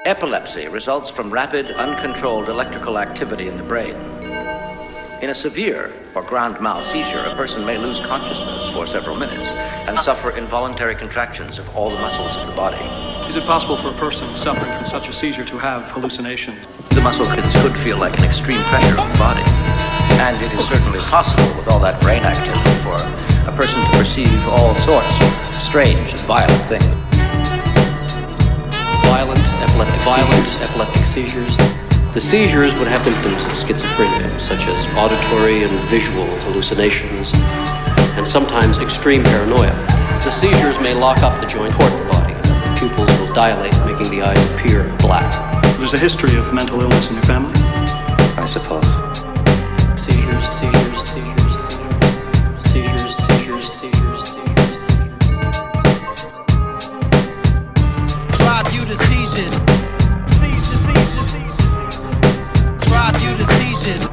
Epilepsy results from rapid, uncontrolled electrical activity in the brain. In a severe or grand mal seizure, a person may lose consciousness for several minutes and suffer involuntary contractions of all the muscles of the body. Is it possible for a person suffering from such a seizure to have hallucinations? The muscle could feel like an extreme pressure on the body. And it is certainly possible, with all that brain activity, for a person to perceive all sorts of strange and violent things. Violent epileptic seizures. The seizures would have symptoms of schizophrenia, such as auditory and visual hallucinations, and sometimes extreme paranoia. The seizures may lock up the joint toward the body. The pupils will dilate, making the eyes appear black. There's a history of mental illness in your family? I suppose. Seizures. Drive you to seizures. Drive you to seizures.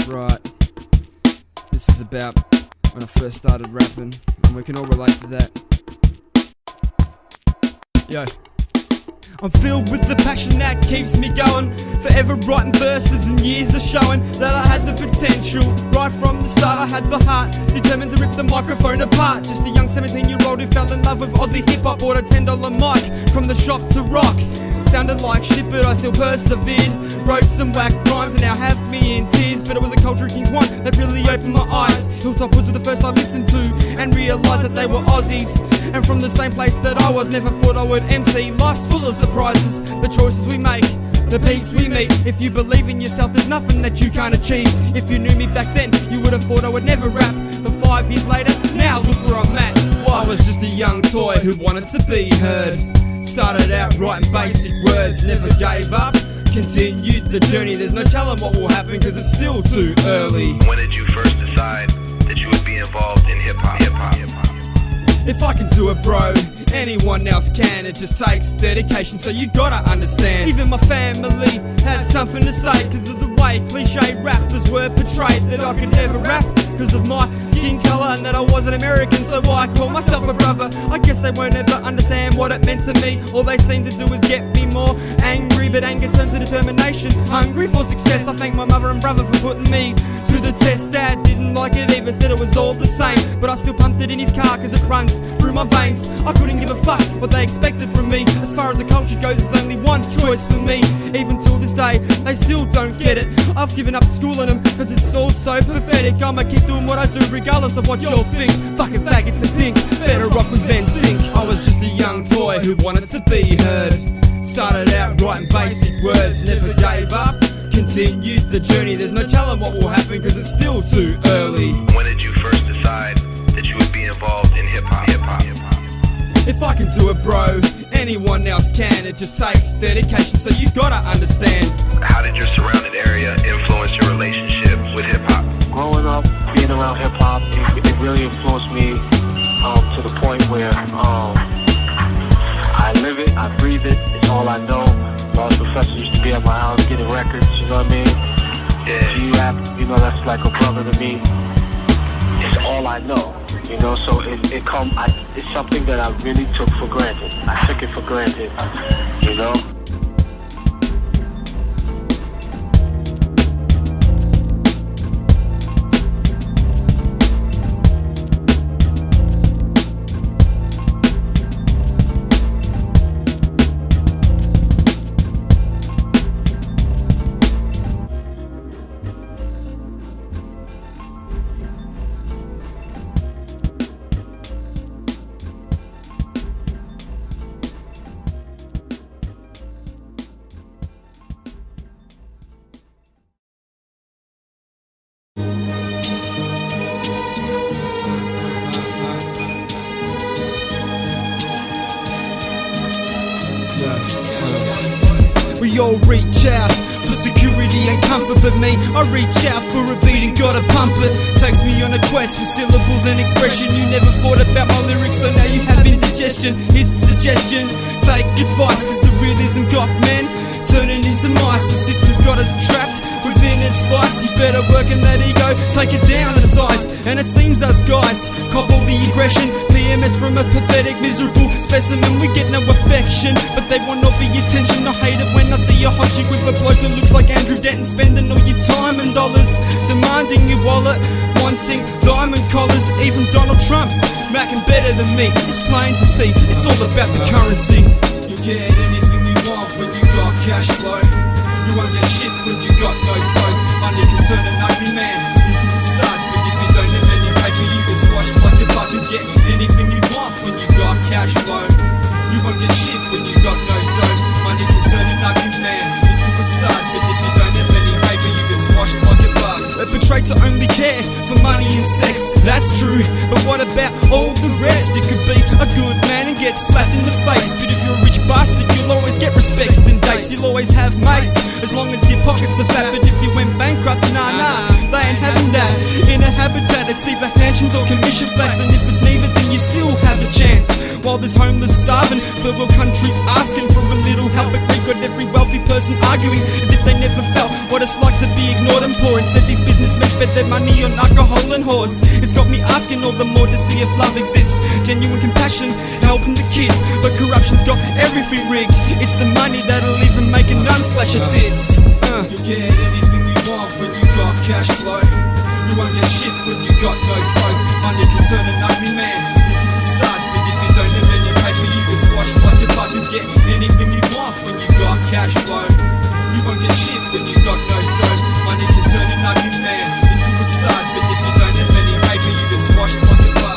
Right, this is about when I first started rapping, and we can all relate to that. Yo. I'm filled with the passion that keeps me going, forever writing verses and years of showing that I had the potential. Right from the start I had the heart, determined to rip the microphone apart. Just a young 17-year-old who fell in love with Aussie hip-hop, bought a $10 mic from the shop to rock. Sounded like shit but I still persevered, wrote some whack rhymes and now have me in tears. But it was a Culture Kings one that really opened my eyes. Hilltop Woods were the first I listened to and realised that they were Aussies, and from the same place that I was. Never thought I would MC. Life's full of surprises, the choices we make, the peaks we meet. If you believe in yourself, there's nothing that you can't achieve. If you knew me back then, you would have thought I would never rap. But 5 years later, now look where I'm at. Well, I was just a young toy who wanted to be heard. Started out writing basic words, never gave up. Continued the journey, there's no telling what will happen cause it's still too early. When did you first decide that you would be involved in hip-hop? If I can do it, bro, anyone else can. It just takes dedication, so you gotta understand. Even my family had something to say cause of the way cliche rappers were portrayed. That I could never rap cause of my skin colour and that I wasn't American, so I call myself a brother. I guess they won't ever understand what it meant to me. All they seem to do is get me more angry, but anger turns to determination. Hungry for success, I thank my mother and brother for putting me to the test. Dad didn't like it either, said it was all the same, but I still pumped it in his car cause it runs through my veins. I couldn't give a fuck what they expected from me. As far as the culture goes, there's only one choice for me. Even till this day, they still don't get it. I've given up schooling them cause it's all so pathetic. I'ma keep doing what I do regardless of what you'll think. Fucking faggots and pink, better off with Van Sink. I was just a young toy who wanted to be heard. Started out writing basic words, never gave up. Continued the journey, there's no telling what will happen cause it's still too early. When did you first decide that you would be involved in hip-hop? If I can do it, bro, anyone else can. It just takes dedication, so you gotta understand. How did your surrounding area influence your relationship with hip-hop? Growing up, being around hip-hop, it really influenced me to the point where I live it, I breathe it, it's all I know. Lost professors used to be at my house getting records, you know what I mean? Yeah. G-rap, you know, that's like a brother to me. It's all I know, you know, so it's something that I really took for granted. I took it for granted, you know? we all reach out for security and comfort, but me, I reach out for a beat and gotta pump it. Takes me on a quest for syllables and expression. You never thought about my lyrics, so now you have indigestion. Here's a suggestion, take advice, cause the realism got men turning into mice. The system's got us trapped within its vice. You better work in that ego, take it down a size. And it seems us guys cop all the aggression. PMS from a pathetic, miserable specimen. We get no affection, but they want all the attention. I hate it when I see a hot chick with a bloke that looks like Andrew Denton, spending all your time and dollars, demanding your wallet, wanting diamond collars. Even Donald Trump's macking better than me. It's plain to see, it's all about the currency. You get anything you want when you got cash flow. You won't get shit when you got no dough. Money can turn an ugly man into a stud, but if you don't have any paper, you get squashed like a bug. You get anything you want when you got cash flow. You won't get shit when you got no dough. Money can turn an ugly man into a stud, but if you don't have any paper, you get squashed like a bug. We're betrayed to only care for money and sex, that's true, but what about all the rest? You could be a good man and get slapped in the face, but if you're a rich bastard, you'll always get respect and dates. You'll always have mates, as long as your pockets are fat. But if you went bankrupt, nah, they ain't having that. In a habitat, it's either pensions or commission flats, and if it's neither, then you still have a chance. While there's homeless starving, third world countries asking for a little help, but we got every wealthy person arguing as if they never felt what it's like to be ignored and poor. Instead, these businessmen spend their money on alcohol and whores. It's got me asking all the more to see if love exists, genuine compassion, helping the kids. But corruption's got everything rigged. It's the money that'll even make a nun flash her tits. You get anything you want when you got cash flow. You won't get shit when you got no dough. Money can turn an ugly man into a stud, but if you don't have any paper, you get squashed like a bug. You get anything you want when you got cash flow. You won't get shit when you got no dough. Money can turn an ugly man into a stud, but if you don't have any paper, you get squashed like a bug.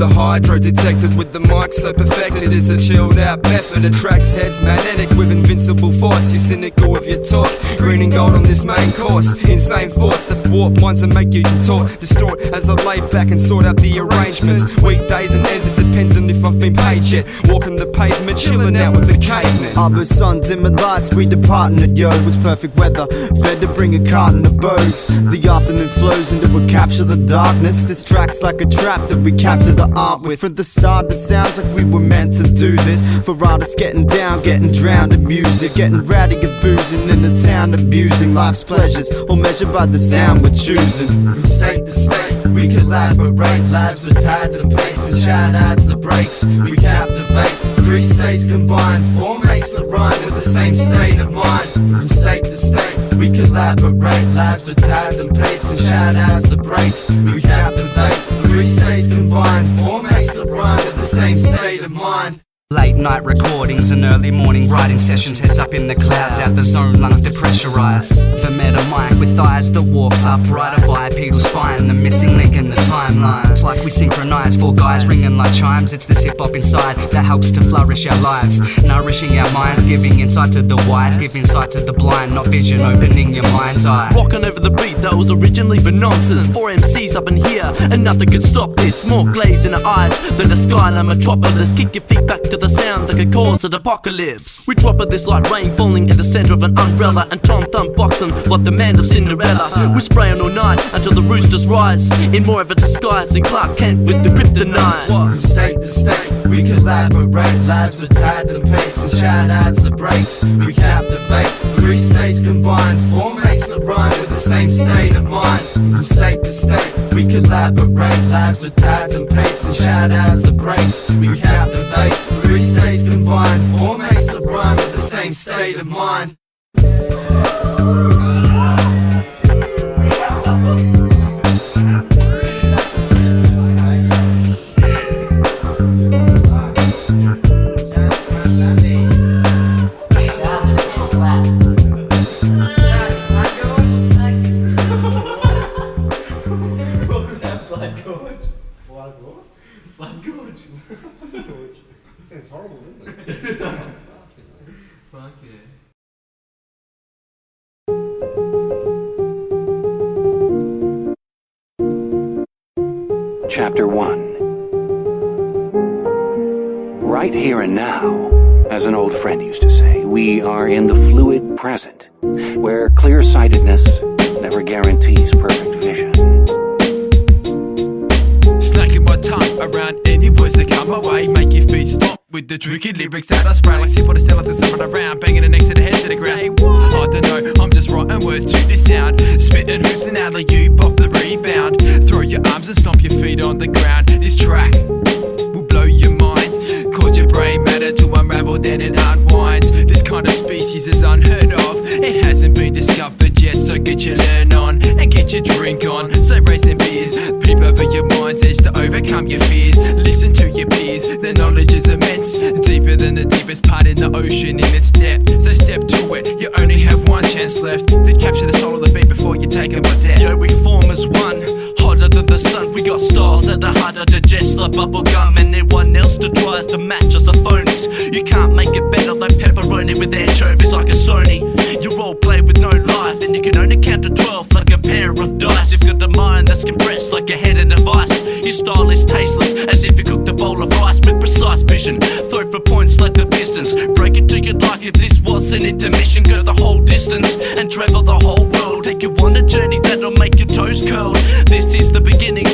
Hydro detected with the mic so perfected is a chilled out method. Attracts heads magnetic with invincible force. You're cynical with your talk, green and gold on this main course. Insane thoughts that warp minds and make you contort, distort as I lay back and sort out the arrangements. Weekdays and ends, it depends on if I've been paid yet. Walking the pavement, chilling out with the cavemen. Other sun, dimmer lights, we departing it, yo. It's perfect weather, better bring a carton of bows. The afternoon flows into we capture the darkness. This track's like a trap that we capture the art with. From the start it sounds like we were meant to do this. For artists getting down, getting drowned in music, getting rowdy and boozing in the town, abusing life's pleasures, all measured by the sound we're choosing. From state to state, we collaborate. Labs with pads and plates and shout outs the breaks. We captivate, 3 states combined, 4 mates that rhyme with the same state of mind. From state to state, we collaborate. Labs with pads and papes and shout outs the breaks. We captivate, 3 states combined, 4 mates that rhyme with the same state of mind. Late night recordings and early morning writing sessions. Heads up in the clouds, out the zone, lungs depressurized. The meta mic with thighs that walks upright, a bipedal spine, the missing link in the timeline. It's like we synchronize, 4 guys ringing like chimes. It's this hip hop inside that helps to flourish our lives, nourishing our minds, giving insight to the wise, giving sight to the blind, not vision, opening your mind's eye. Walking over the beat that was originally for nonsense. 4 MCs up in here and nothing can stop this. More glaze in the eyes than the skyline metropolis. Kick your feet back to the sound that could cause an apocalypse. We drop it this like rain falling in the center of an umbrella, and Tom Thumb boxing like the man of Cinderella. We're spraying all night until the roosters rise, in more of a disguise than Clark Kent with the kryptonite. From state to state, we collaborate. Labs with pads and papes and shout outs the breaks. We captivate, 3 states combined, 4 mates that rhyme with the same state of mind. From state to state, we collaborate. Labs with pads and papes and shout outs the breaks. We captivate, 3 states combined, 4 mates that rhyme with the same state of mind. Chapter 1. Right here and now, as an old friend used to say, we are in the fluid present, where clear-sightedness never guarantees perfect vision. Snacking my tongue around any words that come my way, make your feet stop with the tricky lyrics that I spray like simple to sell it to someone around, banging it next to the head to the ground. I don't know, I'm just writing words to this sound, spitting hoops and out of you, pop the rebound, throw your arms and stomp your feet on the ground. This track will blow your mind, cause your brain matter to unravel, then it unwinds. This kind of species is unheard of, it hasn't been discovered yet, so get your learn on and get your drink on. So raise them beers, peep over your mind's edge to overcome your fears. Listen to your peers, the knowledge is immense, deeper than the deepest part in the ocean in its depth. So step to it, you only have one chance left to capture the soul of the beat before you take it by death. Yo, we form as one, hotter than the sun. We got styles that are harder to digest like bubblegum. Anyone else that tries to match us are phonies. You can't make it better like pepperoni with anchovies like a Sony. You all play with no life, and you can only count to 12 like a pair of dice. You've got a mind that's compressed like a head in a vice. Your style is tasteless, as if you cooked a bowl of rice with precise vision. Throw for points like the Pistons. Break it to your like if this was an intermission. Go the whole distance and travel the whole world. Take you on a journey that'll make your toes curl. This is the beginning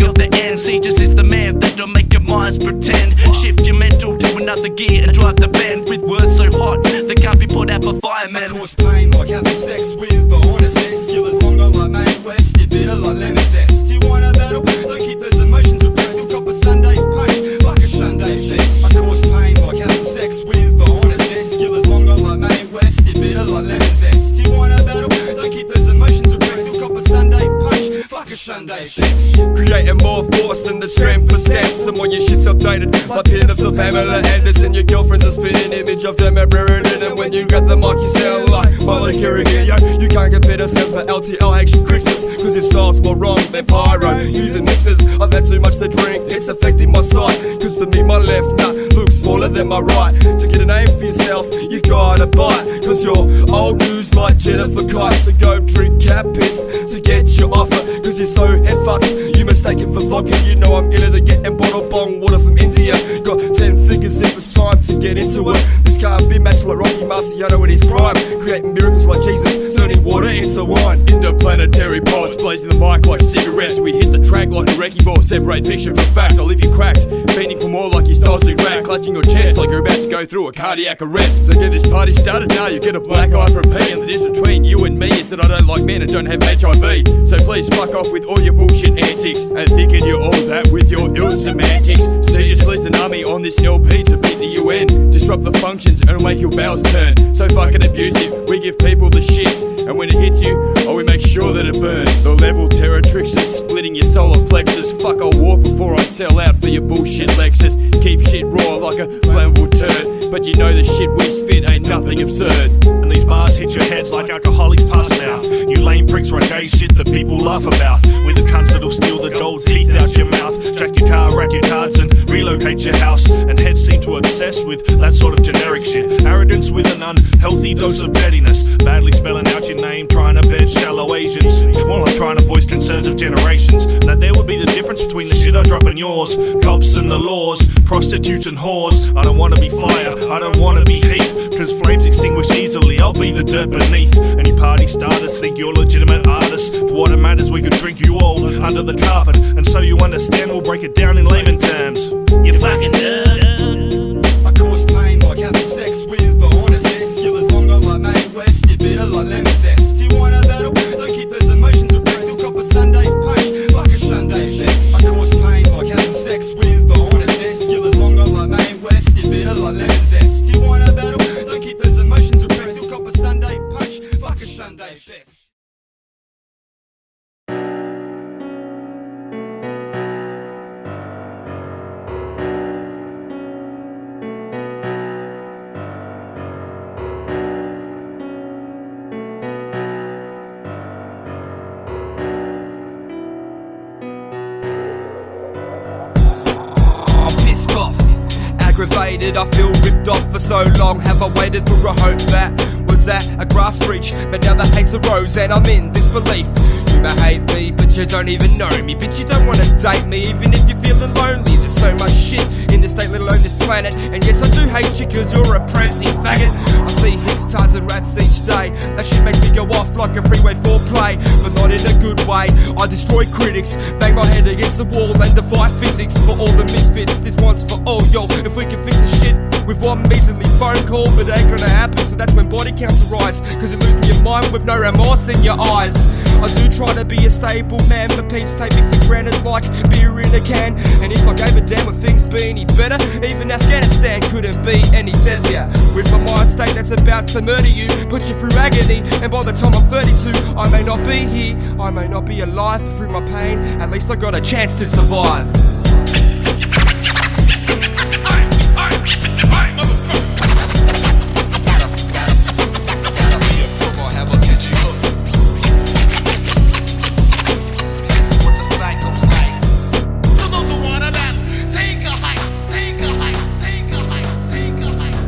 of the end. Cejas is the man that'll make your minds pretend. Shift your mental to another gear and drive the band with words so hot they can't be put out for firemen. I cause pain like having sex with the honest zest. You're as long like Mae West, you're bitter like lemon zest. You want a battle? Don't keep those emotions repressed. You'll cop a Sunday punch, fuck a Sunday fest. I cause pain like having sex with the honest zest. You're as long like Mae West, you're bitter like lemon zest. You want a battle? Don't keep those emotions repressed. You'll cop a Sunday punch, fuck a Sunday fest. Creating more force than the strength of sense. And when your shit's outdated, like pinups of Pamela Anderson, your girlfriend's a spinning image of them at Brereton. And when you grab the mic, you sound like Molly Kerrigan. Yo, you can't get better sounds, but LTL actually cricks us, cause it starts more wrong than pyro. Using mixers, I've had too much to drink, it's affecting my sight. Cause to me, my left nut looks smaller than my right. To get a name for yourself, you've gotta bite, cause you're old news like Jennifer Kite. So go drink cat piss to get your offer, cause you're so head fucked, you mistake it for vodka. You know I'm iller than getting bottle bong water from India. Got 10 figures if it's time to get into it. This can't be matched like Rocky Marciano in his prime, creating miracles like Jesus, turning water into wine. Interplanetary pods, blazing the mic like cigarettes. We hit the track like a wrecking ball, separate fiction from fact. I'll leave you cracked, fainting for more like your style's been racked, clutching your chest like you're about to go through a cardiac arrest. So get this party started now, you get a black eye from P. And the difference between you and me is that I don't like men and don't have HIV. So please fuck off with all your bullshit antics and thinking you're all that with your ill semantics. Cejas leads an army on this LP to beat the UN, disrupt the functions and it'll make your bowels turn. So fucking abusive, we give people the shit, and when it hits you, oh, we make sure that it burns. The level terror tricks us, splitting your solar plexus. Fuck, I'll walk before I sell out for your bullshit Lexus. Keep shit raw like a flammable turd, but you know the shit we spit ain't nothing absurd. And these bars hit your heads like alcoholics passing out. You lame pricks write gay shit that people laugh about. With the cunts that'll steal the gold teeth out your mouth, jack your car, rack your cards and relocate your house. And heads seem to obsess with that sort of generic shit. Arrogance with an unhealthy dose of pettiness, badly spelling out your name, trying to bed shallow Asians, while I'm trying to voice concerns of generations. That there would be the difference between the shit I drop and yours, cops and the laws, prostitutes and whores. I don't wanna be fire, I don't wanna be heat, cause flames extinguish easily, I'll be the dirt beneath. Any party starters think you're legitimate artists. For what it matters, we could drink you all under the carpet, and so you understand, we'll break it down in layman terms. You fucking nerd. I cause pain like having sex with the honest zest. You're as long like Mae West, you're bitter like lemon zest. You want a battle? Don't keep those emotions repressed. You'll cop a Sunday punch, fuck a Sunday fest. I cause pain like having sex with the honest zest. You're as long like Mae West, you're bitter like lemon zest. You want a battle? Don't keep those emotions repressed. You'll cop a Sunday punch, fuck a Sunday fest. aggravated. I feel ripped off for so long. Have I waited for a hope that was at a grass breach? But now the hate's arose and I'm in disbelief. You may hate me, but you don't even know me. Bitch, you don't wanna date me, even if you're feeling lonely. There's so much shit in this state, let alone this planet. And yes, I do hate you cause you're a prissy faggot. I see hicks, tards and rats each day. That shit makes me go off like a freeway foreplay, but not in a good way. I destroy critics, bang my head against the wall and defy physics. For all the misfits, this one's for all, yo. If we can fix this shit with one measly phone call, but it ain't gonna happen. So that's when body counts arise, cause you're losing your mind with no remorse in your eyes. I do try to be a stable man, but peeps take me for granted like beer in a can. And if I gave a damn would things be any better, even Afghanistan couldn't be any deadlier. With my mind state that's about to murder you, put you through agony, and by the time I'm 32, I may not be here, I may not be alive, but through my pain, at least I got a chance to survive.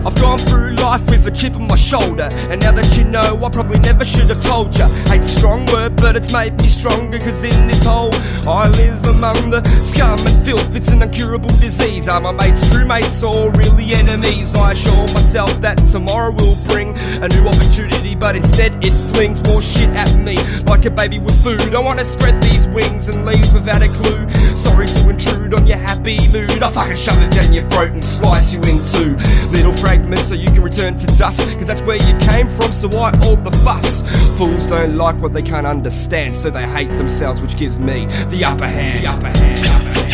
I've gone through life with a chip on my shoulder, and now that you know, I probably never should have told ya. Hate's a strong word, but it's made me stronger, cause in this hole, I live among the scum and filth. It's an incurable disease. Are my mates true mates or really enemies? I assure myself that tomorrow will bring a new opportunity, but instead it flings more shit at me like a baby with food. I wanna spread these wings and leave without a clue. Sorry to intrude on your happy mood. I'll fucking shove it down your throat and slice you into little fragments so you can return to dust, cause that's where you came from, so why all the fuss? Fools don't like what they can't understand, so they hate themselves, which gives me the upper hand. The upper hand. The upper hand.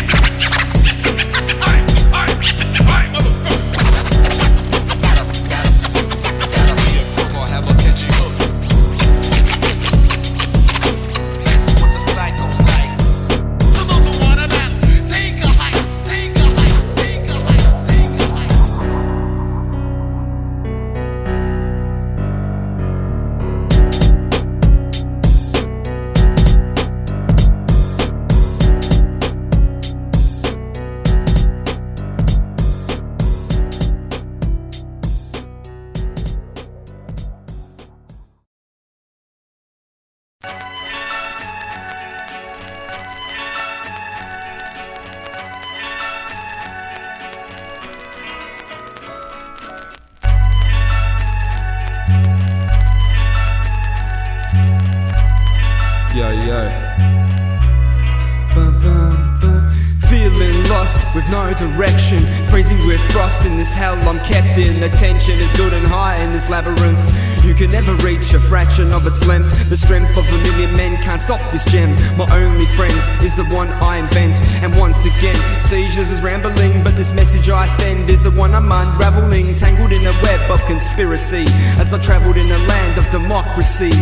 Feeling lost with no direction, freezing with frost in this hell I'm kept in. The tension is building high in this labyrinth. You can never reach a fraction of its length. The strength of a million men can't stop this gem. My only friend is the one I invent. And once again, Cejas is rambling, but this message I send is the one I'm unraveling, tangled in a web of conspiracy. As I travelled in a land of democracy,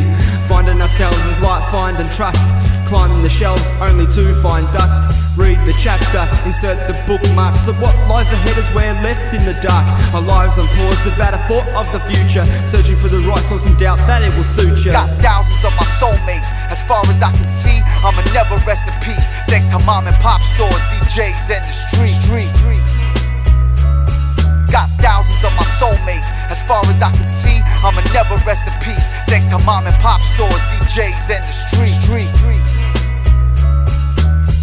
finding ourselves is like find and trust, climbing the shelves only to find dust. Read the chapter, insert the bookmarks of what lies ahead as we're left in the dark. Our lives on pause without a thought of the future, searching for the right source and doubt that it will suit you. Got thousands of my soulmates, as far as I can see, I'ma never rest in peace. Thanks to mom and pop stores, DJs and the street. Got thousands of my soulmates, as far as I can see, I'ma never rest in peace. Thanks to mom and pop stores, DJs and the street.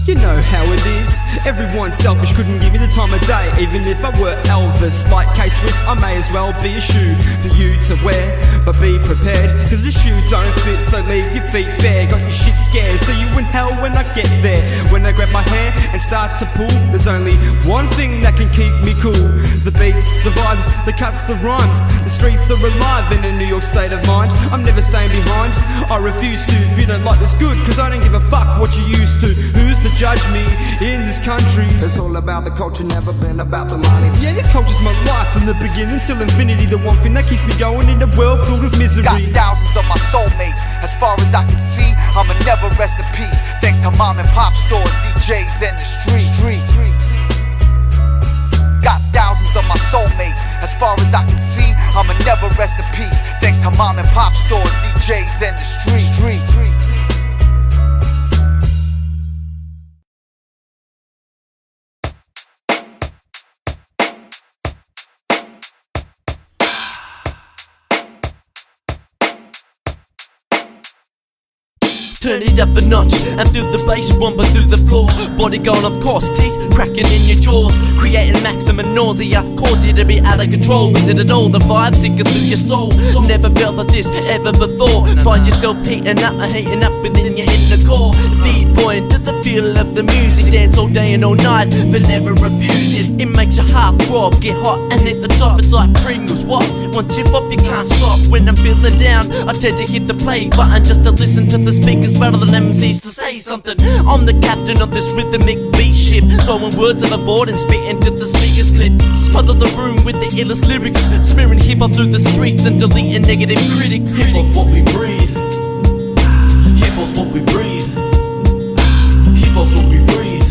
You know how it is, everyone's selfish, couldn't give me the time of day. Even if I were Elvis, like K-Swiss, I may as well be a shoe for you to wear. But be prepared, cause the shoe don't fit, so leave your feet bare. Got your shit scared, so you in hell when I get there. When I grab my hair and start to pull, there's only one thing that can keep me cool. The beats, the vibes, the cuts, the rhymes. The streets are alive in a New York state of mind. I'm never staying behind, I refuse to. If you don't like this good, cause I don't give a fuck what you used to. Who's to judge me in this country? It's all about the culture, never been about the money. Yeah, this culture's my life from the beginning till infinity. The one thing that keeps me going in a world filled with misery. Got thousands of my soulmates, as far as I can see, I'ma never rest in peace. Thanks to mom and pop stores, DJs and the street. Got thousands of my soulmates, as far as I can see, I'ma never rest in peace. Thanks to mom and pop stores, DJs and the street. turn it up a notch and feel the bass rumbling through the floor. Body gone of course, teeth cracking in your jaws, creating maximum nausea, cause you to be out of control. Is it at all the vibe sinking through your soul? Never felt like this ever before. Find yourself heating up within your inner core. B-boy into the feel of the music, dance all day and all night, but never abuse it. It makes your heart throb, get hot and hit the top. It's like Pringles, what? Once you pop you can't stop. When I'm feeling down, I tend to hit the play button just to listen to the speakers rather than MCs to say something. I'm the captain of this rhythmic beat ship, throwing words overboard and spitting to the speakers clip. Smother the room with the illest lyrics, smearing hip-hop through the streets and deleting negative critics. Hip-hop's what we breathe. Hip-hop's what we breathe. Hip-hop's what we breathe.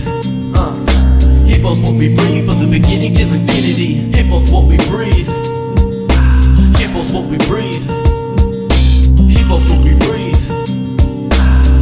Hip-hop's what we breathe from the beginning till infinity. Hip-hop's what we breathe. Hip-hop's what we breathe. Hip-hop's what we breathe.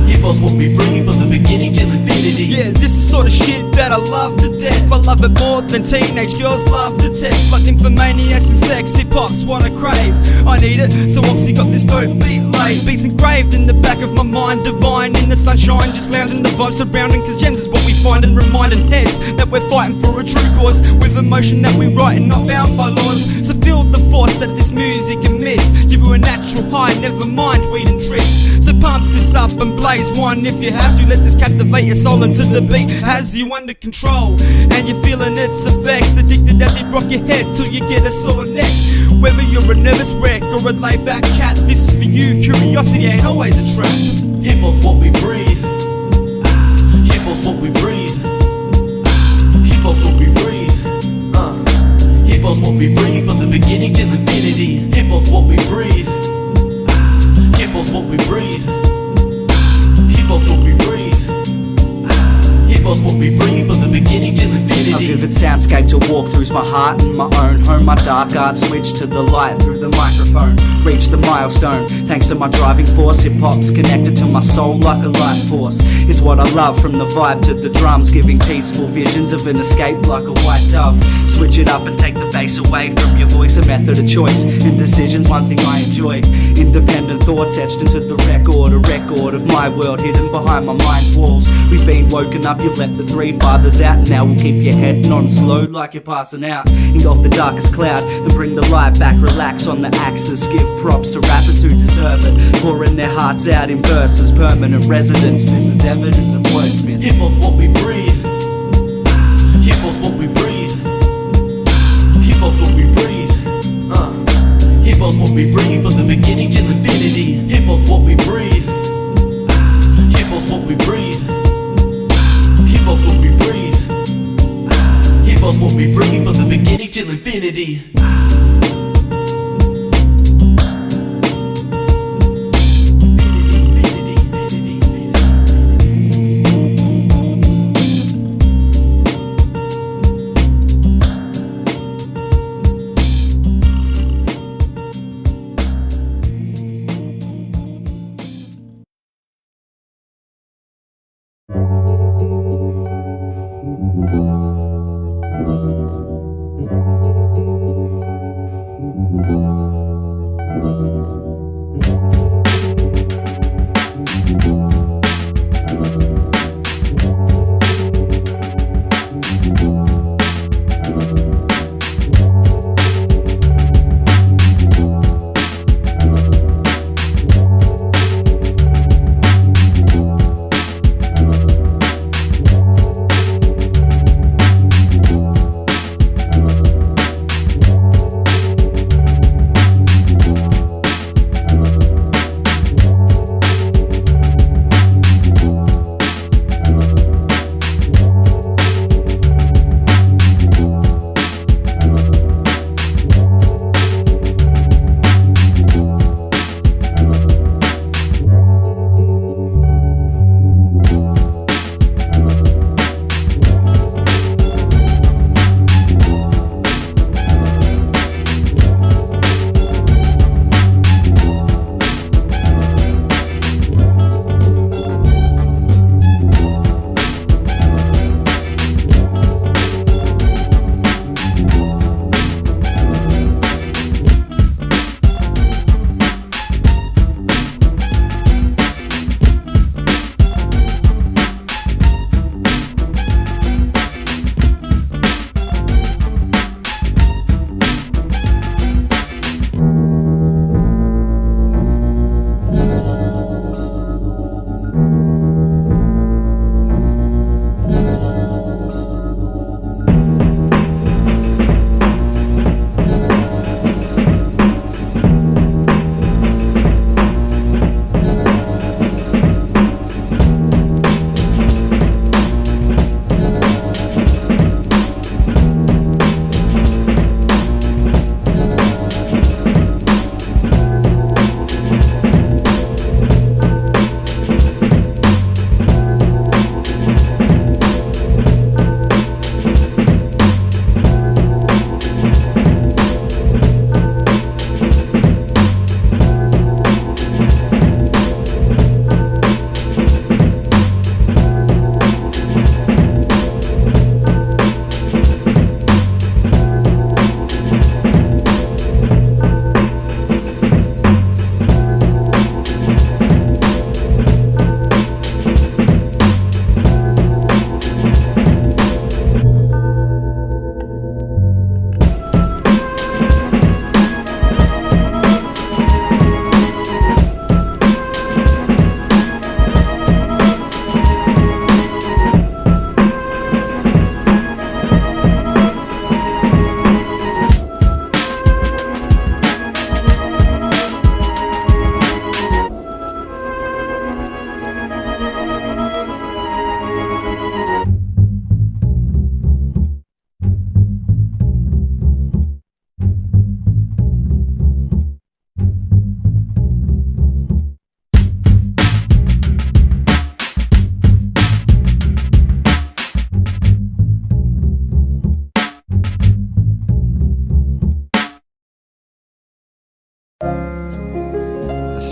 Hip-hop's what we breathe from the beginning till infinity. Yeah, this is sort of shit that I love to death. I love it more than teenage girls love to text. Like nymphomaniacs and sex, hip-hop's what I crave. I need it, so obviously got this dope beat laid. Beats engraved in the back of my mind, divine in the sunshine, just lounging the vibes surrounding. Cause gems is what we find and reminding heads that we're fighting for a true cause, with emotion that we write and not bound by laws. So feel the force that this music emits, give you a natural high, never mind weed and tricks. So pump this up and blaze one if you have to. Let this captivate your soul into the beat, has you under control, and you're feeling its effects. Addicted as you rock your head till you get a sore neck. Whether you're a nervous wreck or a laid back cat, this is for you. Curiosity ain't always a trap. Hip-hop's what we breathe. Hip-hop's what we breathe. Hip-hop's what we breathe. Hip-hop's what we breathe from the beginning till infinity. Hip-hop's what we breathe. Hip-hop's what we breathe. Hip-hop's what we breathe. Hip-hop's what we breathe from the beginning till infinity. A vivid soundscape to walk through's my heart and my own home. My dark art switched to the light through the microphone. Reach the milestone, thanks to my driving force. Hip-hop's connected to my soul like a life force. It's what I love, from the vibe to the drums, giving peaceful visions of an escape like a white dove. Switch it up and take the bass away from your voice. A method of choice and decisions, one thing I enjoy. Independent thoughts etched into the record. A record of my world hidden behind my mind's walls. We've been woken up, you've let the three fathers out. Now we'll keep your head on slow like you're passing out. Engulf the darkest cloud, then bring the light back. Relax on the axis, give props to rappers who deserve it. Pouring their hearts out in verses, permanent residence. This is evidence of wordsmith. Hip-hop's what we breathe. Hip-hop's what we breathe. Hip-hop's what we breathe. Hip-hop's what we breathe from the beginning till infinity. Hip-hop's what we breathe. Hip-hop's what we breathe. Hip-hop's what we breathe. Hip-hop's what we breathe from the beginning till infinity.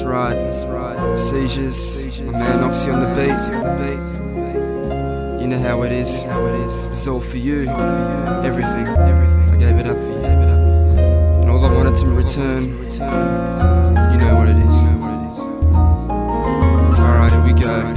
That's right. Cejas, my man Oxy on the beat. You know how it is. It's all for you. Everything. I gave it up for you. And all I wanted to return, you know what it is. Alright, here we go.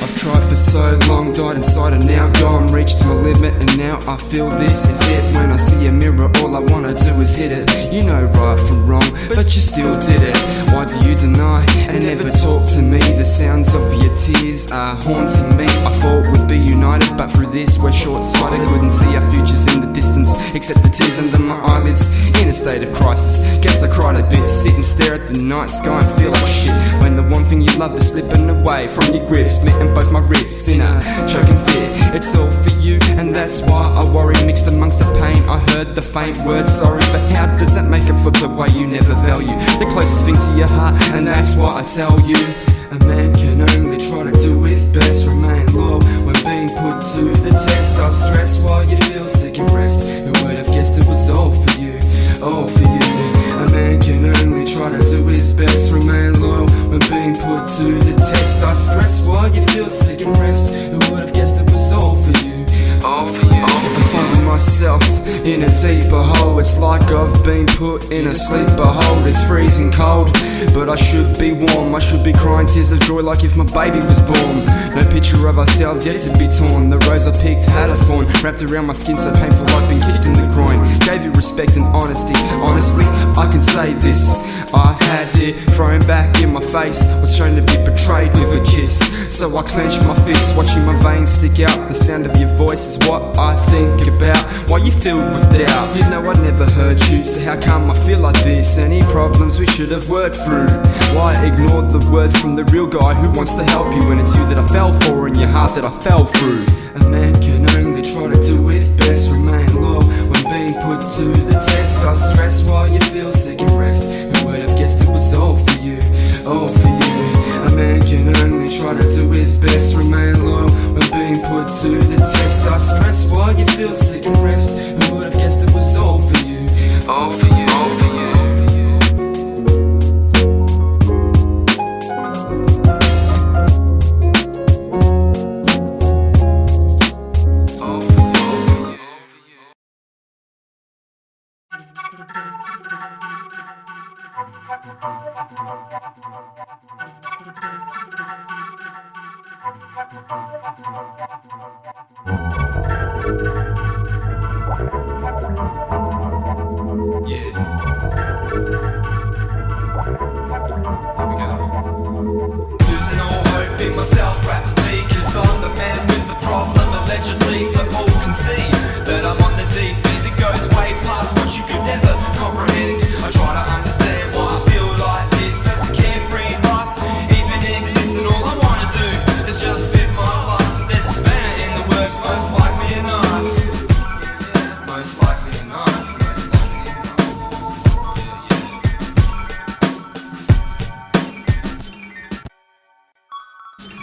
I've tried for so long, died inside and now gone. Reached my limit and now I feel this is it. When I see a mirror, all I wanna do is hit it. You know right from wrong, but you still did it. Why do you deny and never talk to me? The sounds of your tears are haunting me. I thought we'd be united, but through this we're short-sighted. Couldn't see our futures in the distance, except the tears under my eyelids. In a state of crisis, guess I cried a bit. Sit and stare at the night sky and feel like shit, when the one thing you love is slipping away from your grip, slitting both my wrists in a choking fit. It's all for you, and that's why I worry. Mixed amongst the pain, I heard the faint word sorry, but how does that make it for the way you never value the closest thing to your heart? And that's why I tell you, a man can only try to do his best. Remain loyal when being put to the test. I stress while you feel sick and rest. Who would have guessed it was all for you, all for you? A man can only try to do his best. Remain loyal when being put to the test. I stress while you feel sick and rest. Who would have guessed it was all for you, all for you? If I find myself in a deeper hole, it's like I've been put in a sleeper hold. It's freezing cold, but I should be warm. I should be crying tears of joy like if my baby was born. No picture of ourselves yet to be torn. The rose I picked had a thorn wrapped around my skin, so painful I've been kicked in the groin. Gave you respect and honesty. Honestly, I can say this, I had it thrown back in my face. Was shown to be betrayed with a kiss, so I clenched my fists, watching my veins stick out. The sound of your voice is what I think about. Why you filled with doubt? You know I never heard you, so how come I feel like this? Any problems we should have worked through? Why ignore the words from the real guy who wants to help you, when it's you that I fell for and your heart that I fell through? A man can only try to do his best. Remain loyal when being put to the test. I stress while you feel sick and rest. Who would have guessed it was all for you, all for you? A man can only try to do his best. Remain loyal when being put to the test. I stress while you feel sick and rest. Who would have guessed it was all for you, all for you, all for you?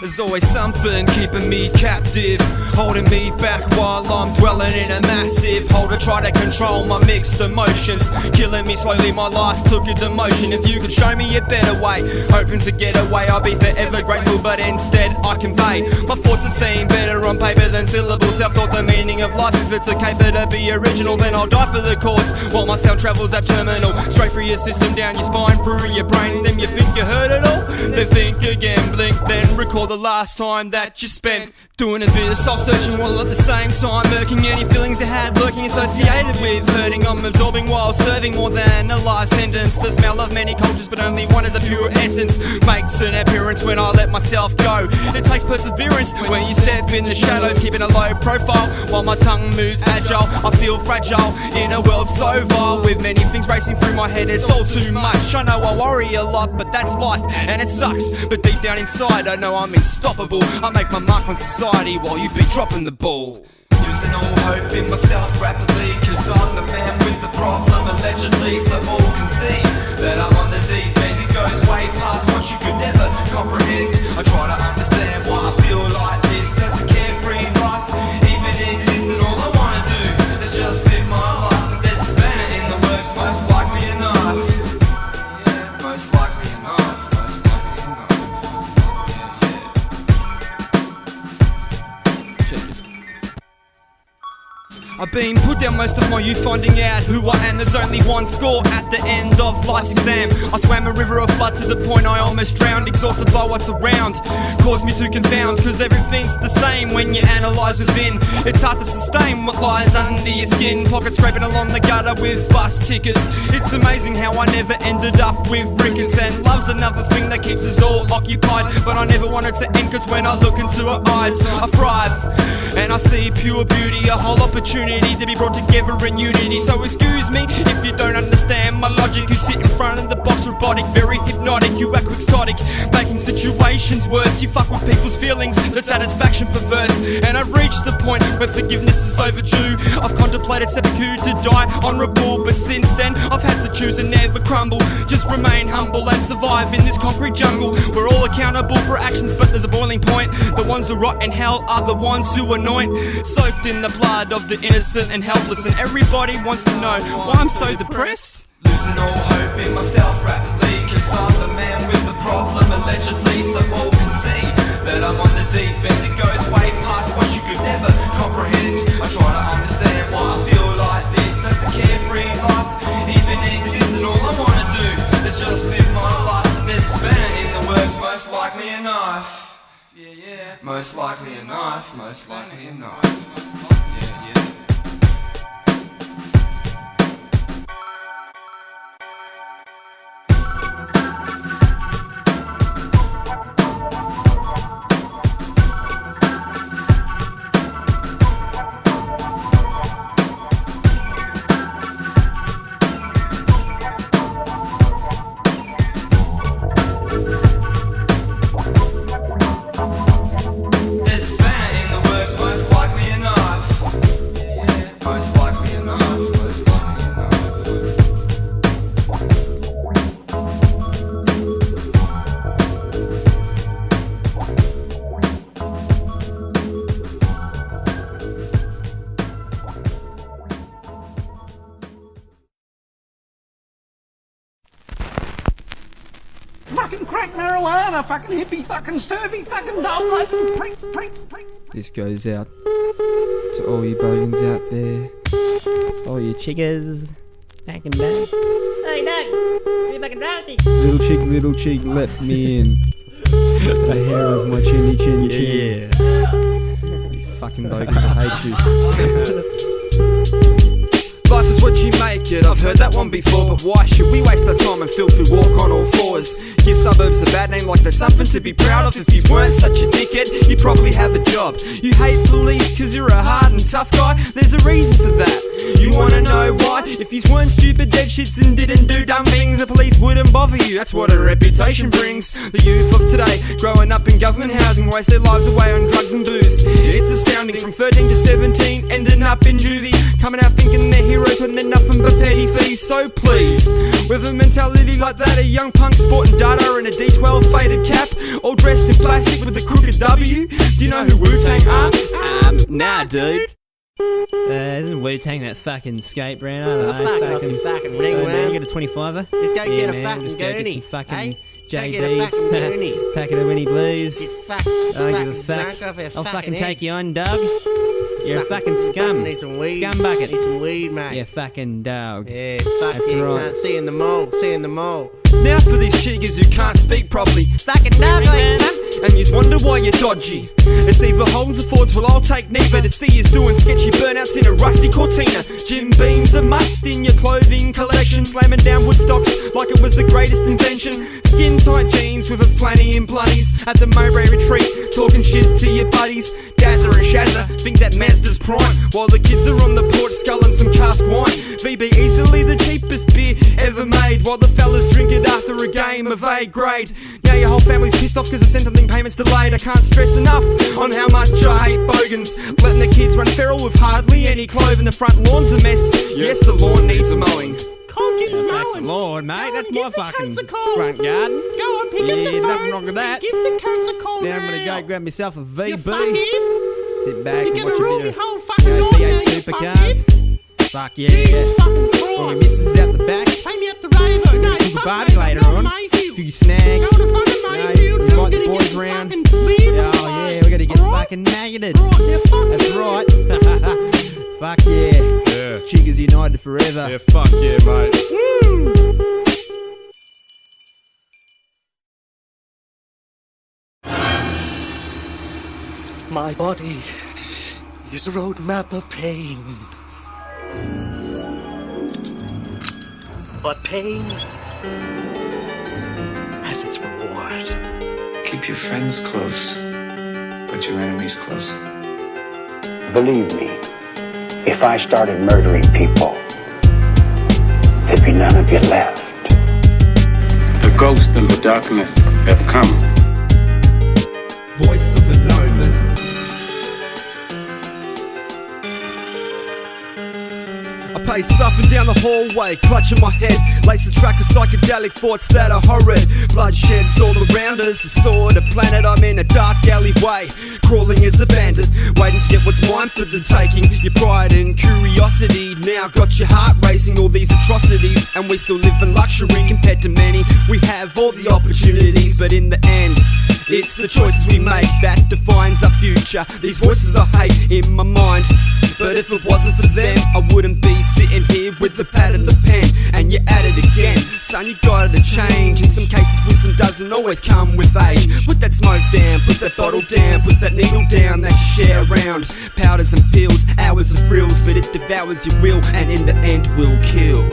There's always something keeping me captive, holding me back while I'm dwelling in a massive hole to try to control my mixed emotions. Killing me slowly, my life took a demotion. If you could show me a better way, hoping to get away, I'll be forever grateful, but instead I convey my thoughts that seem better on paper than syllables. Self-thought the meaning of life, if it's a caper to be original, then I'll die for the cause, while my sound travels ab-terminal, straight through your system, down your spine, through your brainstem. You think you heard it all? Then think again, blink, then recall the last time that you spent doing a bit of soul-searching while at the same time murking any feelings you had lurking associated with hurting. I'm absorbing while serving more than a life sentence. The smell of many cultures, but only one is a pure essence, makes an appearance when I let myself go. It takes perseverance when you step in the shadows, keeping a low profile while my tongue moves agile. I feel fragile in a world so vile, with many things racing through my head. It's all too much. I know I worry a lot, but that's life and it sucks. But deep down inside I know I'm unstoppable. I make my mark on society while you be dropping the ball. Losing all hope in myself rapidly, cause I'm the man with the problem allegedly. So all can see that I'm on the deep end. It goes way past what you could never comprehend. I try to understand why I feel like this. Does a carefree life even exist? And all I wanna do is just live my life. But there's a spanner in the works, most likely enough. Yeah, most likely enough. I've been put down most of my youth finding out who I am. There's only one score at the end of life's exam. I swam a river of blood to the point I almost drowned, exhausted by what's around. Caused me to confound, cause everything's the same when you analyse within. It's hard to sustain what lies under your skin. Pocket scraping along the gutter with bus tickets. It's amazing how I never ended up with rickets. And love's another thing that keeps us all occupied, but I never wanted to end, cause when I look into her eyes I thrive, and I see pure beauty, a whole opportunity to be brought together in unity. So excuse me if you don't understand my logic. You sit in front of the box robotic, very hypnotic. You act quixotic, making situations worse. You fuck with people's feelings, the satisfaction perverse. And I've reached the point where forgiveness is overdue. I've contemplated seppuku to die honourable, but since then I've had to choose and never crumble. Just remain humble and survive in this concrete jungle. We're all accountable for actions, but there's a boiling point. The ones who rot in hell are the ones who anoint, soaked in the blood of the innocent and helpless. And everybody wants to know why I'm so depressed. Losing all hope in myself rapidly, cause I'm the man with the problem allegedly. So all can see that I'm on the deep end. It goes way past what you could never comprehend. I try to understand why I feel like this. Does a carefree life even exist? And all I wanna do is just live my life. There's a spanner in the works, most likely a knife. Yeah, most likely a knife, most likely a knife. Yeah. Fucking crack marijuana, fucking hippie, fucking surfy, fucking donuts and plates. This goes out to all you bogans out there, all you chiggers, fucking back. Hey Doug, you fucking rowdy. Little chick left me in the hair of my chinny chin. You fucking bogans, I hate you. Life is what you make it, I've heard that one before. But why should we waste our time and filthy walk on all fours? Give suburbs a bad name like they're something to be proud of. If you weren't such a dickhead, you'd probably have a job. You hate police cause you're a hard and tough guy, there's a reason for that. You wanna know why? If you weren't stupid dead shits and didn't do dumb things, the police wouldn't bother you, that's what a reputation brings. The youth of today, growing up in government housing, waste their lives away on drugs and booze. It's astounding, from 13 to 17, ending up in juvie, coming out thinking they're heroes when they're nothing but petty thieves. So please, with a mentality like that, a young punk sporting data and a D12 faded cap, all dressed in plastic with a crooked W. Do you know who Wu-Tang are? Nah, dude. Isn't Wu-Tang that fucking skate brand? I don't know. Fucking ring round. You get a 25er? Let's go get a fucking gurney. Hey? JB's, packet of Winnie Blues. I don't give a fuck. I'll fucking take you on, dog. You're a fucking scum. Need some weed. Scum bucket. Need some weed, mate. You fucking dog. Yeah, fuck that's you. right. Can't see in the mall. See in the mall. Now for these chiggers who can't speak properly, fucking dog, and you wonder why you're dodgy. It's either Holmes or Fords, well I'll take neither. To see you doing sketchy burnouts in a rusty Cortina. Jim Beam's a must in your clothing collection, slamming down woodstocks like it was the greatest invention. Skin tight jeans with a flanny and bloodies at the Mowbray retreat, talking shit to your buddies. Dazza and Shazza think that Mazda's prime, while the kids are on the porch sculling some cask wine. VB easily the cheapest beer ever made, while the fellas drink it after a game of A grade. Now your whole family's pissed off cause the sentencing payment's delayed. I can't stress enough on how much I hate Bogans, letting the kids run feral with hardly any clove, and the front lawn's a mess. Yes, the lawn needs a mowing. Fucking Lord, mate, that's my fucking front garden. Go on, pick up the phone. Nothing wrong with that. Give the cunts a call. Now I'm gonna go grab myself a VB. Sit back You're and watch gonna a bit whole of fucking V8 supercars. Fuck yeah. All my missus out the back. Take me up the rainbow. No, Cook a barbie later on. A few snacks. Go to fucking Mayfield. Invite the boys round. Oh yeah, we gotta get fucking maggoted. That's right. Fuck yeah. Yeah. Chiggers united forever. Yeah, fuck yeah, mate. Woo! My body is a roadmap of pain. But pain has its reward. Keep your friends close, but your enemies closer. Believe me, if I started murdering people, there'd be none of you left. The ghost and the darkness have come. Voice of an omen. I pace up and down the hallway, clutching my head, lace a track of psychedelic thoughts that are horrid. Bloodshed's all around us, the sort of planet I'm in, a dark alleyway, crawling as a bandit, waiting to get what's mine for the taking. Your pride and curiosity now got your heart racing. All these atrocities, and we still live in luxury compared to many. We have all the opportunities, but in the end, it's the choices we make that defines our future. These voices I hate in my mind, but if it wasn't for them, I wouldn't be sitting here with the pad and the pen. And you're at it again, son, you gotta change. In some cases, wisdom doesn't always come with age. Put that smoke down, put that bottle down, put that needle down that you share around. Powders and pills, hours of thrills, but it devours your will, and in the end will kill.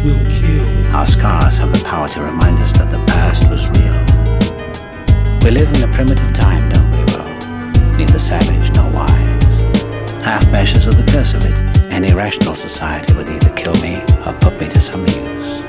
Will kill. Our scars have the power to remind us that the past was real. We live in a primitive time, don't we, Will? Neither savage nor wise. Half measures are the curse of it. Any rational society would either kill me or put me to some use.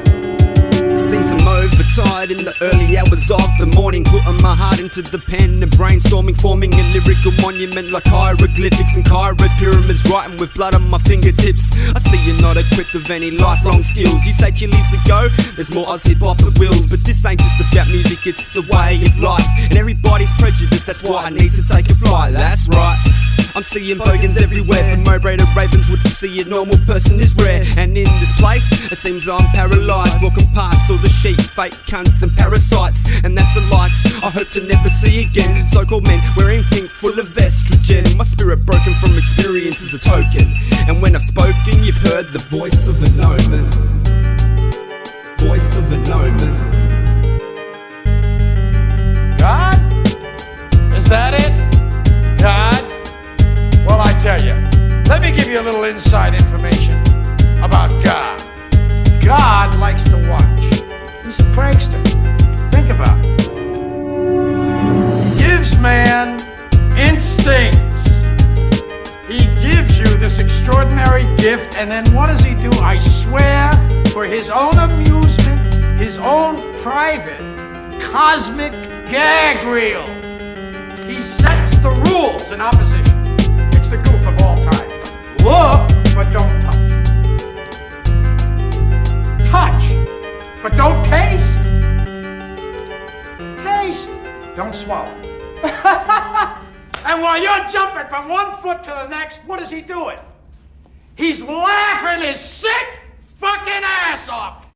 Seems I'm overtired in the early hours of the morning, putting my heart into the pen and brainstorming, forming a lyrical monument like hieroglyphics and chiros, pyramids, writing with blood on my fingertips. I see you're not equipped with any lifelong skills. You say Chili's the go, there's more Oz hip-hop at Wills, but this ain't just about music, it's the way of life, and everybody's prejudiced, that's why I need to take a flight, that's right. I'm seeing Bogans everywhere, from Mowbray to Ravenswood. To see a normal person is rare, and in this place, it seems I'm paralysed, walking past all the sheep, fake cunts and parasites, and that's the likes I hope to never see again. So-called men wearing pink, full of estrogen. My spirit broken from experience is a token, and when I've spoken, you've heard the voice of an omen. Voice of an omen. God? Is that it? God? Well, I tell you, let me give you a little inside information about God. God likes to watch. He's a prankster. Think about it. He gives man instincts. He gives you this extraordinary gift, and then what does he do? I swear, for his own amusement, his own private, cosmic gag reel, he sets the rules in opposition. The goof of all time. Look, but don't touch. Touch, but don't taste. Taste, don't swallow. And while you're jumping from one foot to the next, what is he doing? He's laughing his sick fucking ass off.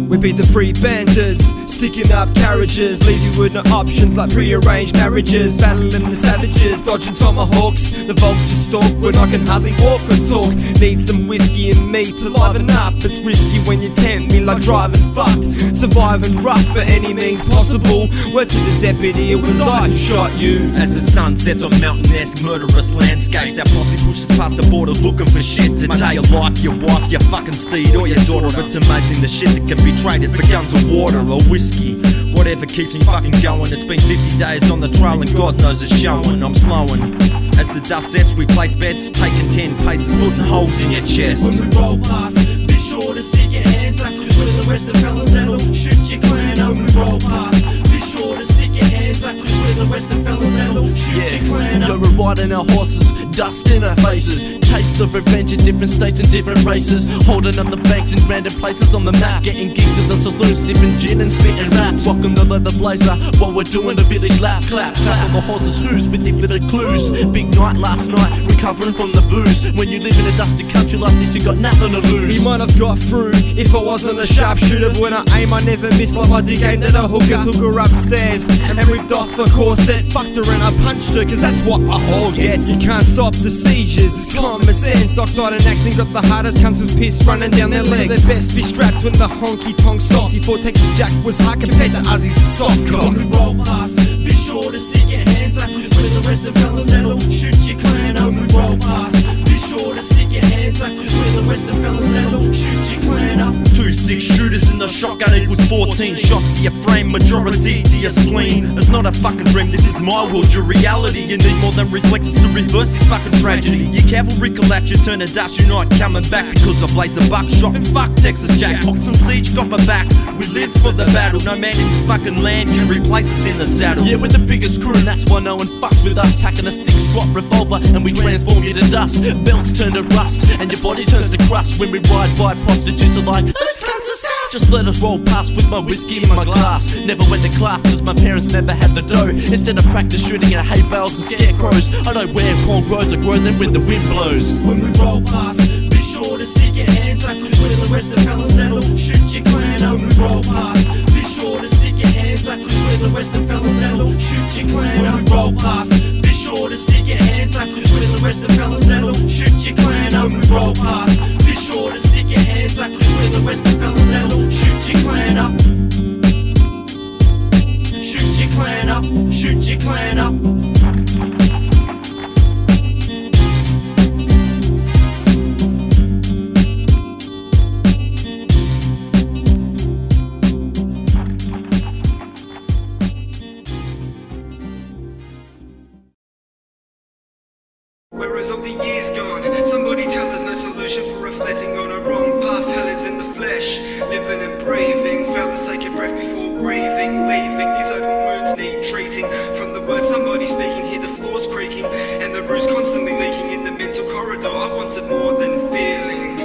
We be the free bandits, sticking up carriages, leave you with no options like prearranged marriages, battling the savages, dodging tomahawks, the vultures stalk when I can hardly walk or talk. Need some whiskey and me to liven up. It's risky when you tempt me like driving fucked, surviving rough by any means possible. Word to the deputy, it was I who shot you. As the sun sets on mountain-esque murderous landscapes, our posse pushes past the border looking for shit to take your life, your wife, your fucking steed or your daughter. It's amazing the shit that can be traded for guns or water or whiskey. Whatever keeps me fucking going. It's been 50 days on the trail and God knows it's showing. I'm slowing. As the dust sets, we place bets, taking 10 paces, putting holes in your chest. When we roll past, be sure to stick your hands up, cause we're the rest of fellas that'll shoot your clan up. When we roll past, be sure to stick your hands up, cause we're the rest of fellas that'll shoot your clan up. We're riding our horses dust in our faces. Taste of revenge in different states and different races. Holding up the banks in random places on the map. Getting gigs at the saloon, sipping gin and spitting raps. Rocking the leather blazer while we're doing the village lap. Clap, clap on the horse's hooves with infinite clues. Big night last night, recovering from the booze. When you live in a dusty country like this, you got nothing to lose. He might have got through if I wasn't a sharpshooter, but when I aim I never miss. Like my dick aimed at a hooker, took her upstairs and ripped off the corset. Fucked her and I punched her, cause that's what a whore gets. You can't stop the seizures, it's common sense. Oxide and accident got the hardest, comes with piss running down their legs. So they best be strapped when the honky tonk stops. He thought Texas Jack was hard compared to Uzzie's soft cock. When we roll past, be sure to stick your hands up, cause we're the rest of fellas that'll shoot your clan up. When we roll past, be sure to stick your hands up, cause we're the rest of fellas that'll shoot your clan up. 2 6 shooters in the shotgun equals 14 shots to your frame, majority to your spleen. It's not a fucking dream, this is my world, your reality. You need more than reflexes to reverse this fucking tragedy. Your cavalry collapse, you turn and dash, you're not coming back because I blaze a buckshot and fuck Texas Jack. Oxen Siege got my back, we live for the battle. No man in this fucking land can replace us in the saddle. Yeah, we're the biggest crew and that's why no one fucks with us. Packing a 6-slot revolver and we transform you to dust. Belts turn to rust and your body turns to crust. When we ride by, prostitutes are like, those cunts are sus. Just let us roll past with my whiskey in my glass. Never went to class cause my parents never had the dough. Instead of practice shooting at hay bales and scarecrows, I know where corn grows, I grow them when the wind blows. When we roll past, be sure to stick your hands up, cause we're the rest of fellas that'll shoot your clan up. When we roll past, be sure to stick your hands up, cause we're the rest of fellas that'll shoot your clan up. When we roll past, be sure to stick your hands up, cause we're the rest of fellas that'll shoot your clan up. When we roll past, be sure to stick your hands up, cause we're the rest of fellas that'll shoot your clan up. Shoot your clan up, shoot your clan up. Where is all the years gone? Somebody tell us no solution for reflecting on a wrong path. Hell is in the flesh, living and breathing. Fellas take a breath before grieving. Leaving these open wounds need treating. From the words somebody speaking, hear the floors creaking and the roof's constantly leaking in the mental corridor. I wanted more than feeling.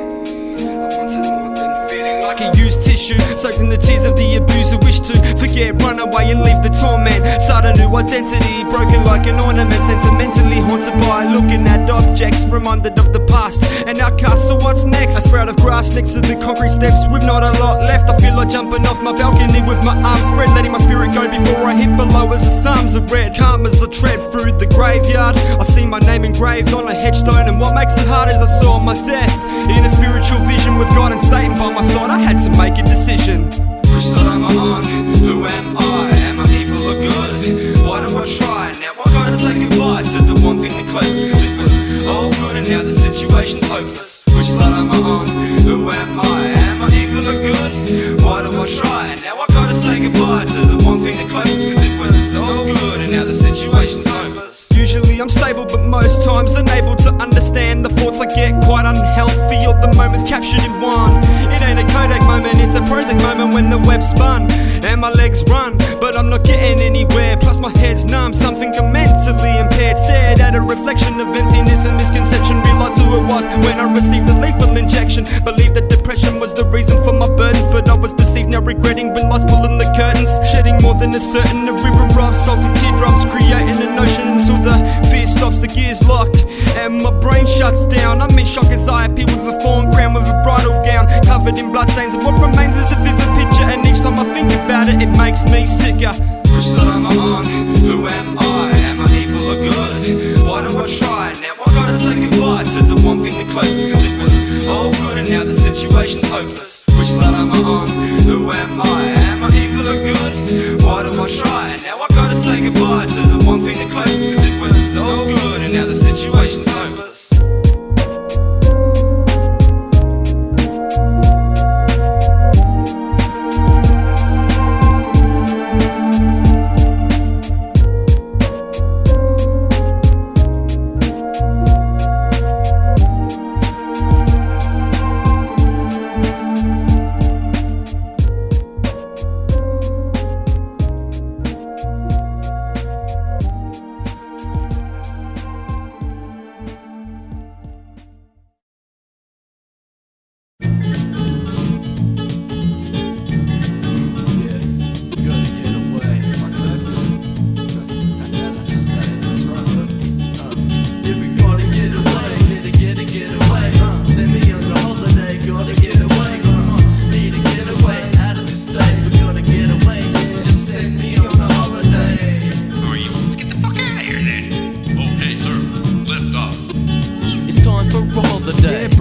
I wanted more than feeling. Like a used tissue, soaked in the tears of the abuser. Wish to forget, run away and leave the torment. Start a new identity, broken like an ornament. Sentimentally haunted by looking at objects, reminded of the past and outcast. So what's next? A sprout of grass next to the concrete steps with not a lot left. I feel like jumping off my balcony with my arms spread, letting my spirit go before I hit below as the psalms are read. Calm as I tread through the graveyard, I see my name engraved on a headstone, and what makes it hard is I saw my death in a spiritual vision with God and Satan by my side. I had to make a decision. Which side am I on? Who am I? Am I evil or good? Why do I try? Now I gotta say goodbye to the one thing that closes, cause it was all good and now the situation's hopeless. Which side am I on? Who am I? Am I evil or good? Why do I try? Now I gotta say goodbye to the one thing that closes, cause it was all good and now the situation's hopeless. Usually I'm stable, but most times unable to understand the thoughts I get quite unhealthy, or the moments captured in one. It ain't a Kodak moment, it's a Prozac moment when the web's spun and my legs run, but I'm not getting anywhere. Plus my head's numb, something I'm mentally impaired. Stared at a reflection of emptiness and misconception. Realised who it was when I received the lethal injection. Believed that depression was the reason for my burdens, but I was deceived, now regretting when life's pulling the curtains. Shedding more than a certain, a river of salty teardrops, creating an ocean until the fear stops, the gears locked and my brain shuts down. I'm in shock as I appear with a fawn crown, with a bridal gown covered in bloodstains, and what remains is a vivid picture, and each time I think about it, it makes me sicker. Which side am I on? Who am I? Am I evil or good? Why do I try? Now I gotta say goodbye to the one thing that closes, cause it was all good and now the situation's hopeless. Which side am I on? Who am I? Am I evil or good? Why do I try? Now I gotta say goodbye to the one thing that closes, cause it was all good and now the situation's hopeless.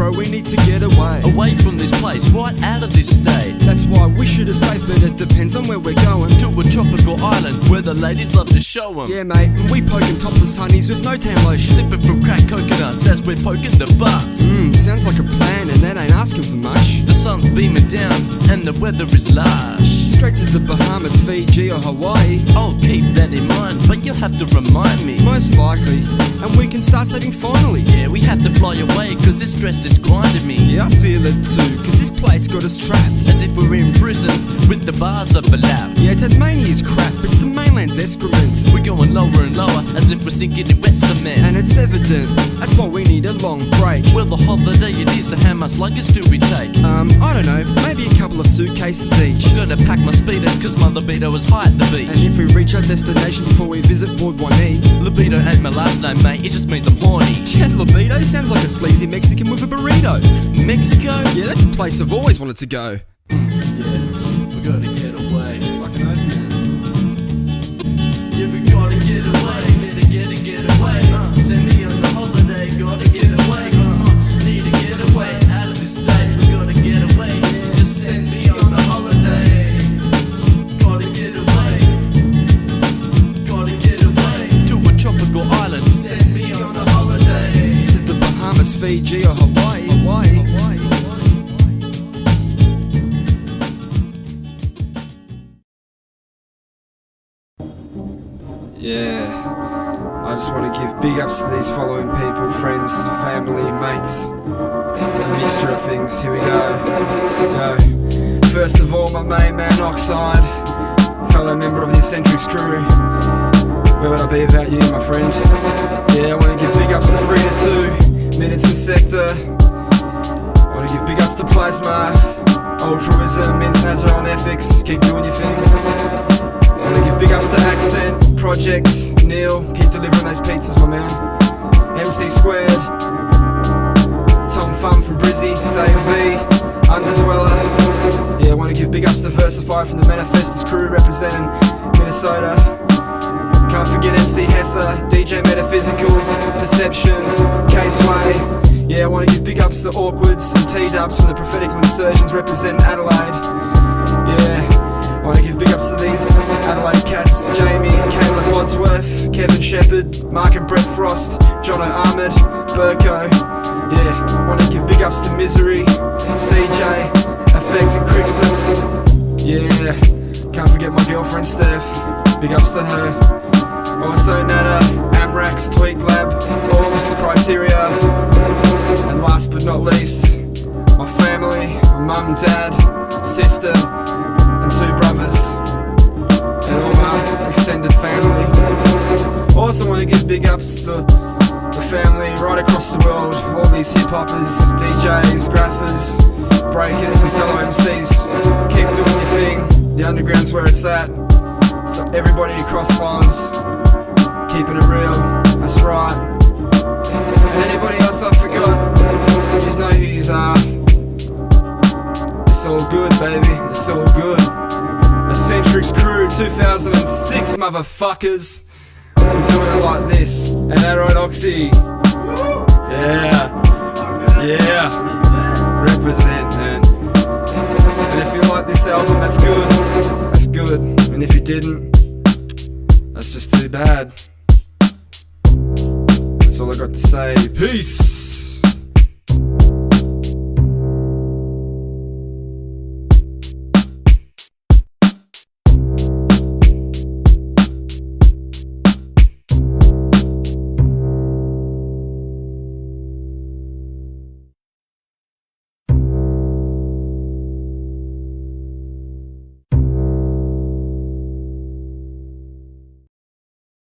bro, we need to get away. Away from this place, right out of this state. That's why we should have saved, but it depends on where we're going. To a tropical island where the ladies love to show 'em. Yeah, mate, and we poking topless honeys with no tan lotion. Sipping from cracked coconuts as we're poking the butts. Sounds like a plan, and that ain't asking for much. The sun's beaming down, and the weather is lush. Straight to the Bahamas, Fiji or Hawaii. I'll keep that in mind, but you'll have to remind me. Most likely, and we can start saving finally. Yeah, we have to fly away, cause this stress is grinding me. Yeah, I feel it too, cause this place got us trapped. As if we're in prison, with the bars overlapped. Yeah, Tasmania's crap, it's the mainland's excrement. We're going lower and lower, as if we're sinking in wet cement. And it's evident, that's why we need a long break. Well, the holiday it is, and how much luggage do we take? I don't know, maybe a couple of suitcases each. I'm gonna pack my speeders, cause my libido is high at the beach. And if we reach our destination before we visit Board 1E. Libido ain't my last name, mate, it just means I'm horny. Jet libido sounds like a sleazy Mexican with a burrito. Mexico? Yeah, that's a place I've always wanted to go. Yeah, we gotta get away. Fucking oath, man. Yeah, we gotta get away, get away. Send me on the holiday, gotta get away. Need to get away out of this state. We gotta get away, just send me on the holiday. Gotta get away, to a tropical island. Send me on the holiday. To the Bahamas, Fiji or Hawaii. Yeah, I just want to give big ups to these following people, friends, family, mates, a mixture of things. Here we go. First of all, my main man Oxide, fellow member of the Eccentrics crew. Where would I be without you, my friend? Yeah, I want to give big ups to Frida 2, Minutes and Sector. I want to give big ups to Plasma, Altruism, Mince Hazard on Ethics. Keep doing your thing. I want to give big ups to Accent, Project, Neil, keep delivering those pizzas, my man. MC Squared, Tom Fun from Brizzy, Dave V, Underdweller. Yeah, I want to give big ups to Versify from the Manifestus crew representing Minnesota. Can't forget MC Heifer, DJ Metaphysical, Perception, Caseway. Yeah, I want to give big ups to Awkwards and T-Dubs from the Prophetical Insurgents representing Adelaide. Yeah. I want to give big ups to these Adelaide cats, Jamie and Kayla Bodsworth, Kevin Shepherd, Mark and Brett Frost, Jono Ahmed, Burko. Yeah, I want to give big ups to Misery, CJ, Effect and Crixus. Yeah, can't forget my girlfriend Steph, big ups to her. Also Nada, Amrax, Tweak Lab, Orbs, Criteria. And last but not least, my family, my mum, dad, sister, and 2 brothers, and all my extended family. Also want to give big ups to the family right across the world, all these hip-hoppers, DJs, graphers, breakers and fellow MCs. Keep doing your thing, the underground's where it's at. So everybody across Oz, keeping it real, that's right. And anybody else I forgot, you know who you are. It's all good, baby, it's all good. Eccentrics crew 2006, motherfuckers. We're doing it like this. And that right, Oxy? Yeah. Represent, man. And if you like this album, that's good. That's good. And if you didn't, that's just too bad. That's all I got to say. Peace.